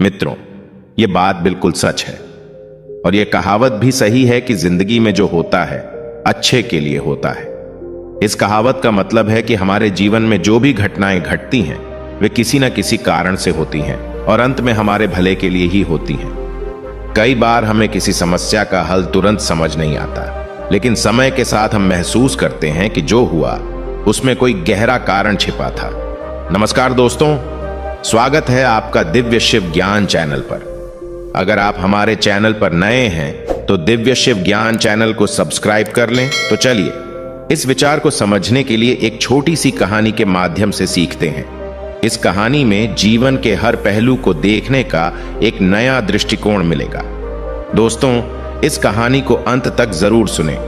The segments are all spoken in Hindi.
मित्रों, ये बात बिल्कुल सच है और ये कहावत भी सही है कि जिंदगी में जो होता है अच्छे के लिए होता है। इस कहावत का मतलब है कि हमारे जीवन में जो भी घटनाएं घटती हैं वे किसी न किसी कारण से होती हैं और अंत में हमारे भले के लिए ही होती हैं। कई बार हमें किसी समस्या का हल तुरंत समझ नहीं आता, लेकिन समय के साथ हम महसूस करते हैं कि जो हुआ उसमें कोई गहरा कारण छिपा था। नमस्कार दोस्तों, स्वागत है आपका दिव्य शिव ज्ञान चैनल पर। अगर आप हमारे चैनल पर नए हैं तो दिव्य शिव ज्ञान चैनल को सब्सक्राइब कर लें। तो चलिए इस विचार को समझने के लिए एक छोटी सी कहानी के माध्यम से सीखते हैं। इस कहानी में जीवन के हर पहलू को देखने का एक नया दृष्टिकोण मिलेगा। दोस्तों, इस कहानी को अंत तक जरूर सुनें।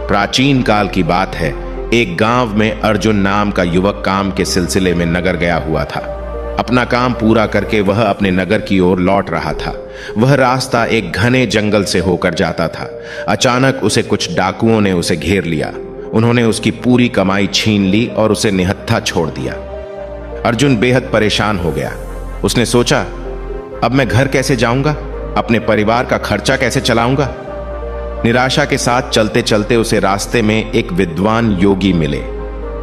प्राचीन काल की बात है, एक गांव में अर्जुन नाम का युवक काम के सिलसिले में नगर गया हुआ था। अपना काम पूरा करके वह अपने नगर की ओर लौट रहा था। वह रास्ता एक घने जंगल से होकर जाता था। अचानक उसे कुछ डाकुओं ने उसे घेर लिया। उन्होंने उसकी पूरी कमाई छीन ली और उसे निहत्था छोड़ दिया। अर्जुन बेहद परेशान हो गया। उसने सोचा, अब मैं घर कैसे जाऊंगा, अपने परिवार का खर्चा कैसे चलाऊंगा। निराशा के साथ चलते चलते उसे रास्ते में एक विद्वान योगी मिले।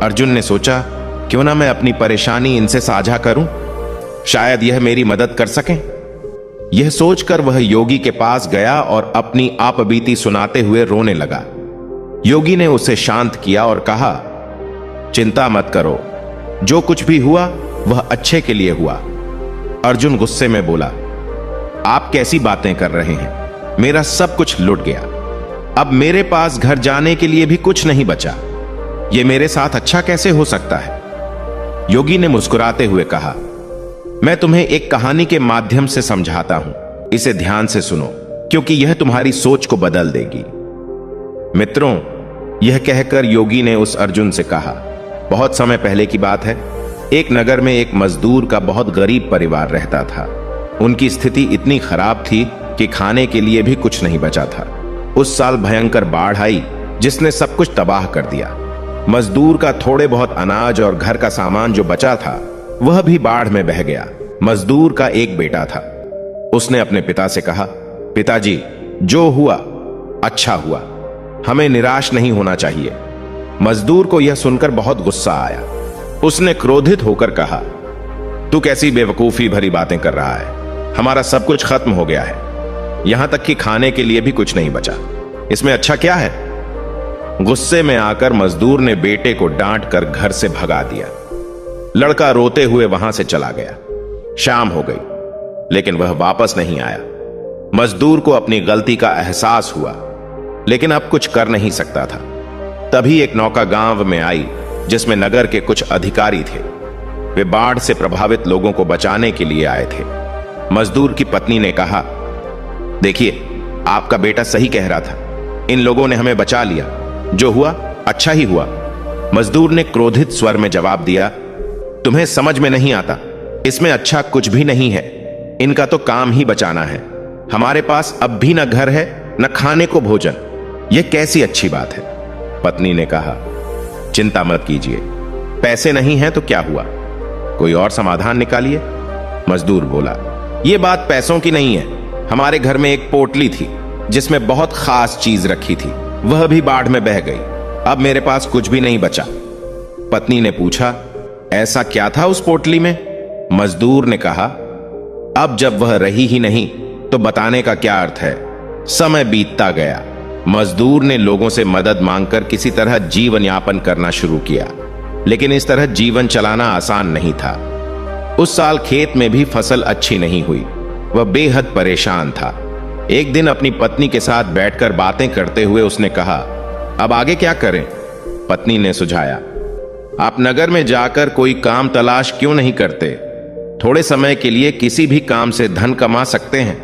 अर्जुन ने सोचा, क्यों ना मैं अपनी परेशानी इनसे साझा करूं, शायद यह मेरी मदद कर सकें। यह सोचकर वह योगी के पास गया और अपनी आपबीती सुनाते हुए रोने लगा। योगी ने उसे शांत किया और कहा, चिंता मत करो, जो कुछ भी हुआ वह अच्छे के लिए हुआ। अर्जुन गुस्से में बोला, आप कैसी बातें कर रहे हैं, मेरा सब कुछ लुट गया। अब मेरे पास घर जाने के लिए भी कुछ नहीं बचा। यह मेरे साथ अच्छा कैसे हो सकता है। योगी ने मुस्कुराते हुए कहा, मैं तुम्हें एक कहानी के माध्यम से समझाता हूं, इसे ध्यान से सुनो क्योंकि यह तुम्हारी सोच को बदल देगी। मित्रों, यह कहकर योगी ने उस अर्जुन से कहा, बहुत समय पहले की बात है। एक नगर में एक मजदूर का बहुत गरीब परिवार रहता था। उनकी स्थिति इतनी खराब थी कि खाने के लिए भी कुछ नहीं बचा था। उस साल भयंकर बाढ़ आई जिसने सब कुछ तबाह कर दिया। मजदूर का थोड़े बहुत अनाज और घर का सामान जो बचा था वह भी बाढ़ में बह गया। मजदूर का एक बेटा था। उसने अपने पिता से कहा, पिताजी, जो हुआ अच्छा हुआ, हमें निराश नहीं होना चाहिए। मजदूर को यह सुनकर बहुत गुस्सा आया। उसने क्रोधित होकर कहा, तू कैसी बेवकूफी भरी बातें कर रहा है, हमारा सब कुछ खत्म हो गया है, यहां तक कि खाने के लिए भी कुछ नहीं बचा, इसमें अच्छा क्या है। गुस्से में आकर मजदूर ने बेटे को डांट कर घर से भगा दिया। लड़का रोते हुए वहां से चला गया। शाम हो गई लेकिन वह वापस नहीं आया। मजदूर को अपनी गलती का एहसास हुआ लेकिन अब कुछ कर नहीं सकता था। तभी एक नौका गांव में आई जिसमें नगर के कुछ अधिकारी थे। वे बाढ़ से प्रभावित लोगों को बचाने के लिए आए थे। मजदूर की पत्नी ने कहा, देखिए, आपका बेटा सही कह रहा था, इन लोगों ने हमें बचा लिया, जो हुआ अच्छा ही हुआ। मजदूर ने क्रोधित स्वर में जवाब दिया, तुम्हें समझ में नहीं आता, इसमें अच्छा कुछ भी नहीं है। इनका तो काम ही बचाना है। हमारे पास अब भी न घर है न खाने को भोजन, यह कैसी अच्छी बात है। पत्नी ने कहा, चिंता मत कीजिए, पैसे नहीं हैं तो क्या हुआ, कोई और समाधान निकालिए। मजदूर बोला, यह बात पैसों की नहीं है। हमारे घर में एक पोटली थी जिसमें बहुत खास चीज रखी थी, वह भी बाढ़ में बह गई। अब मेरे पास कुछ भी नहीं बचा। पत्नी ने पूछा, ऐसा क्या था उस पोटली में। मजदूर ने कहा, अब जब वह रही ही नहीं तो बताने का क्या अर्थ है। समय बीतता गया। मजदूर ने लोगों से मदद मांगकर किसी तरह जीवन यापन करना शुरू किया, लेकिन इस तरह जीवन चलाना आसान नहीं था। उस साल खेत में भी फसल अच्छी नहीं हुई। वह बेहद परेशान था। एक दिन अपनी पत्नी के साथ बैठकर बातें करते हुए उसने कहा, अब आगे क्या करें। पत्नी ने सुझाया, आप नगर में जाकर कोई काम तलाश क्यों नहीं करते। थोड़े समय के लिए किसी भी काम से धन कमा सकते हैं।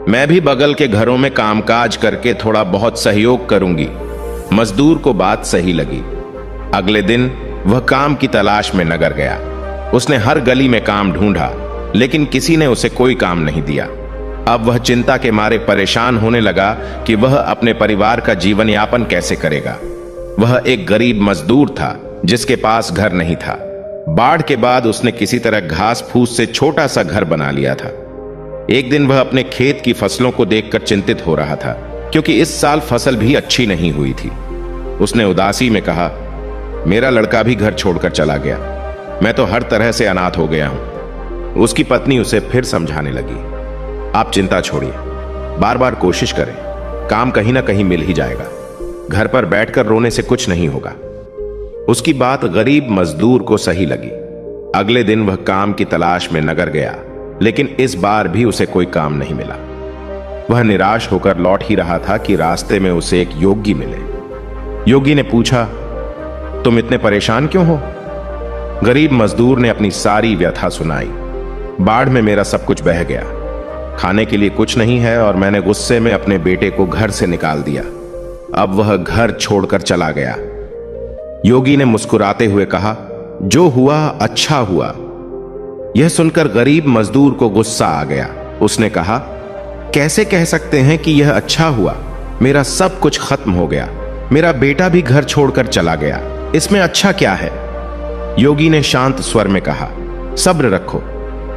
मैं भी बगल के घरों में कामकाज करके थोड़ा बहुत सहयोग करूंगी। मजदूर को बात सही लगी। अगले दिन वह काम की तलाश में नगर गया। उसने हर गली में काम ढूंढा लेकिन किसी ने उसे कोई काम नहीं दिया। अब वह चिंता के मारे परेशान होने लगा कि वह अपने परिवार का जीवन यापन कैसे करेगा। वह एक गरीब मजदूर था जिसके पास घर नहीं था। बाढ़ के बाद उसने किसी तरह घास फूस से छोटा सा घर बना लिया था। एक दिन वह अपने खेत की फसलों को देखकर चिंतित हो रहा था, क्योंकि इस साल फसल भी अच्छी नहीं हुई थी। उसने उदासी में कहा, मेरा लड़का भी घर छोड़कर चला गया, मैं तो हर तरह से अनाथ हो गया हूं। उसकी पत्नी उसे फिर समझाने लगी, आप चिंता छोड़िए, बार बार कोशिश करें, काम कहीं ना कहीं मिल ही जाएगा। घर पर बैठकर रोने से कुछ नहीं होगा। उसकी बात गरीब मजदूर को सही लगी। अगले दिन वह काम की तलाश में नगर गया, लेकिन इस बार भी उसे कोई काम नहीं मिला। वह निराश होकर लौट ही रहा था कि रास्ते में उसे एक योगी मिले। योगी ने पूछा, तुम इतने परेशान क्यों हो? गरीब मजदूर ने अपनी सारी व्यथा सुनाई। बाढ़ में मेरा सब कुछ बह गया, खाने के लिए कुछ नहीं है और मैंने गुस्से में अपने बेटे को घर से निकाल दिया। अब वह घर छोड़कर चला गया। योगी ने मुस्कुराते हुए कहा, जो हुआ अच्छा हुआ। यह सुनकर गरीब मजदूर को गुस्सा आ गया। उसने कहा, कैसे कह सकते हैं कि यह अच्छा हुआ? मेरा सब कुछ खत्म हो गया, मेरा बेटा भी घर छोड़कर चला गया, इसमें अच्छा क्या है? योगी ने शांत स्वर में कहा, सब्र रखो,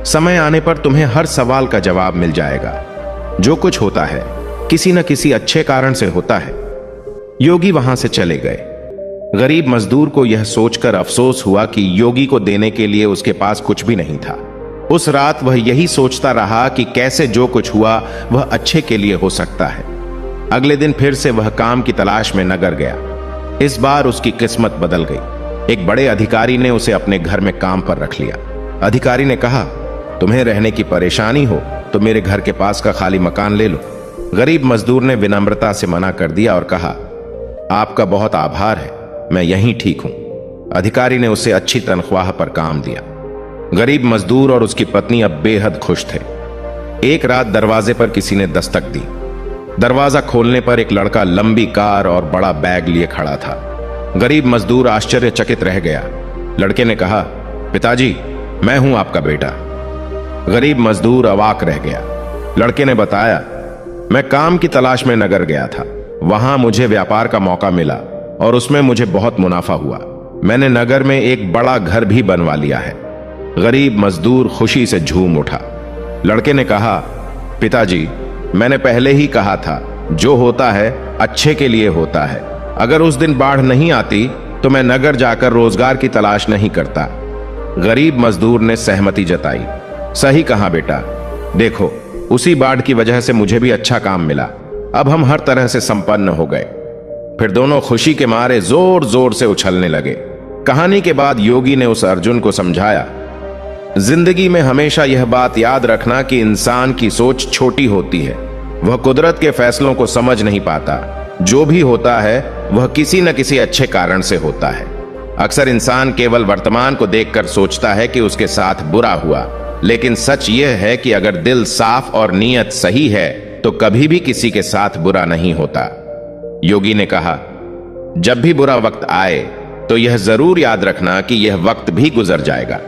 समय आने पर तुम्हें हर सवाल का जवाब मिल जाएगा। जो कुछ होता है किसी न किसी अच्छे कारण से होता है। योगी वहां से चले गए। गरीब मजदूर को यह सोचकर अफसोस हुआ कि योगी को देने के लिए उसके पास कुछ भी नहीं था। उस रात वह यही सोचता रहा कि कैसे जो कुछ हुआ वह अच्छे के लिए हो सकता है। अगले दिन फिर से वह काम की तलाश में नगर गया। इस बार उसकी किस्मत बदल गई। एक बड़े अधिकारी ने उसे अपने घर में काम पर रख लिया। अधिकारी ने कहा, तुम्हें रहने की परेशानी हो तो मेरे घर के पास का खाली मकान ले लो। गरीब मजदूर ने विनम्रता से मना कर दिया और कहा, आपका बहुत आभार है, मैं यहीं ठीक हूं। अधिकारी ने उसे अच्छी तनख्वाह पर काम दिया। गरीब मजदूर और उसकी पत्नी अब बेहद खुश थे। एक रात दरवाजे पर किसी ने दस्तक दी। दरवाजा खोलने पर एक लड़का लंबी कार और बड़ा बैग लिए खड़ा था। गरीब मजदूर आश्चर्यचकित रह गया। लड़के ने कहा, पिताजी, मैं हूं आपका बेटा। गरीब मजदूर अवाक रह गया। लड़के ने बताया, मैं काम की तलाश में नगर गया था, वहां मुझे व्यापार का मौका मिला और उसमें मुझे बहुत मुनाफा हुआ। मैंने नगर में एक बड़ा घर भी बनवा लिया है। गरीब मजदूर खुशी से झूम उठा। लड़के ने कहा, पिताजी, मैंने पहले ही कहा था, जो होता है अच्छे के लिए होता है। अगर उस दिन बाढ़ नहीं आती तो मैं नगर जाकर रोजगार की तलाश नहीं करता। गरीब मजदूर ने सहमति जताई। सही कहा बेटा, देखो, उसी बाढ़ की वजह से मुझे भी अच्छा काम मिला। अब हम हर तरह से संपन्न हो गए। फिर दोनों खुशी के मारे जोर जोर से उछलने लगे। कहानी के बाद योगी ने उस अर्जुन को समझाया, जिंदगी में हमेशा यह बात याद रखना कि इंसान की सोच छोटी होती है। वह कुदरत के फैसलों को समझ नहीं पाता। जो भी होता है वह किसी न किसी अच्छे कारण से होता है। अक्सर इंसान केवल वर्तमान को देखकर सोचता है कि उसके साथ बुरा हुआ, लेकिन सच यह है कि अगर दिल साफ और नीयत सही है तो कभी भी किसी के साथ बुरा नहीं होता। योगी ने कहा, जब भी बुरा वक्त आए तो यह जरूर याद रखना कि यह वक्त भी गुजर जाएगा।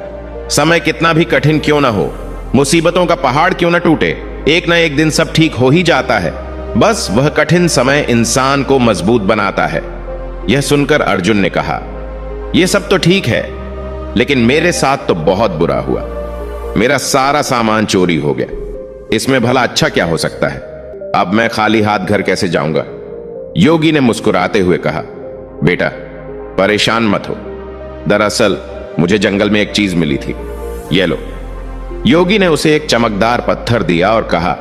समय कितना भी कठिन क्यों ना हो, मुसीबतों का पहाड़ क्यों ना टूटे, एक ना एक दिन सब ठीक हो ही जाता है। बस वह कठिन समय इंसान को मजबूत बनाता है। यह सुनकर अर्जुन ने कहा, यह सब तो ठीक है, लेकिन मेरे साथ तो बहुत बुरा हुआ। मेरा सारा सामान चोरी हो गया। इसमें भला अच्छा क्या हो सकता है? अब मैं खाली हाथ घर कैसे जाऊंगा? योगी ने मुस्कुराते हुए कहा, बेटा, परेशान मत हो। दरअसल मुझे जंगल में एक चीज मिली थी, ये लो। योगी ने उसे एक चमकदार पत्थर दिया और कहा,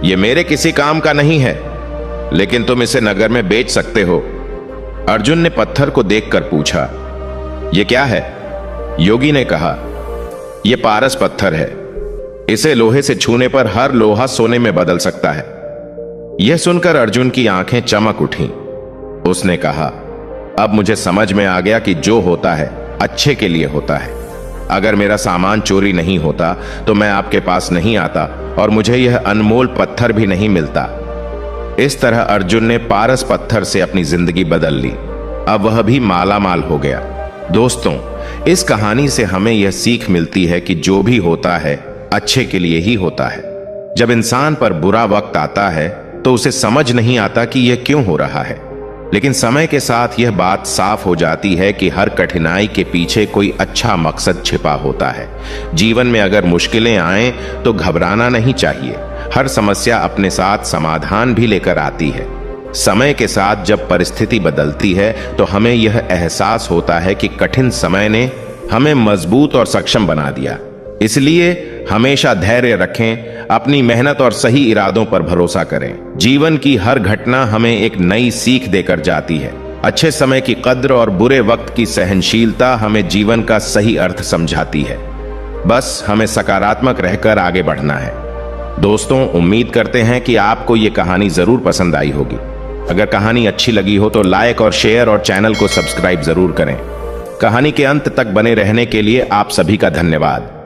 यह मेरे किसी काम का नहीं है, लेकिन तुम इसे नगर में बेच सकते हो। अर्जुन ने पत्थर को देखकर पूछा, यह क्या है? योगी ने कहा, यह पारस पत्थर है। इसे लोहे से छूने पर हर लोहा सोने में बदल सकता है। यह सुनकर अर्जुन की आंखें चमक उठीं। उसने कहा, अब मुझे समझ में आ गया कि जो होता है अच्छे के लिए होता है। अगर मेरा सामान चोरी नहीं होता तो मैं आपके पास नहीं आता और मुझे यह अनमोल पत्थर भी नहीं मिलता। इस तरह अर्जुन ने पारस पत्थर से अपनी जिंदगी बदल ली। अब वह भी माला माल हो गया। दोस्तों, इस कहानी से हमें यह सीख मिलती है कि जो भी होता है अच्छे के लिए ही होता है। जब इंसान पर बुरा वक्त आता है तो उसे समझ नहीं आता कि यह क्यों हो रहा है। लेकिन समय के साथ यह बात साफ हो जाती है कि हर कठिनाई के पीछे कोई अच्छा मकसद छिपा होता है। जीवन में अगर मुश्किलें आएं तो घबराना नहीं चाहिए। हर समस्या अपने साथ समाधान भी लेकर आती है। समय के साथ जब परिस्थिति बदलती है तो हमें यह एहसास होता है कि कठिन समय ने हमें मजबूत और सक्षम बना दिया। इसलिए हमेशा धैर्य रखें, अपनी मेहनत और सही इरादों पर भरोसा करें। जीवन की हर घटना हमें एक नई सीख देकर जाती है। अच्छे समय की कद्र और बुरे वक्त की सहनशीलता हमें जीवन का सही अर्थ समझाती है। बस हमें सकारात्मक रहकर आगे बढ़ना है। दोस्तों, उम्मीद करते हैं कि आपको ये कहानी जरूर पसंद आई होगी। अगर कहानी अच्छी लगी हो तो लाइक और शेयर और चैनल को सब्सक्राइब जरूर करें। कहानी के अंत तक बने रहने के लिए आप सभी का धन्यवाद।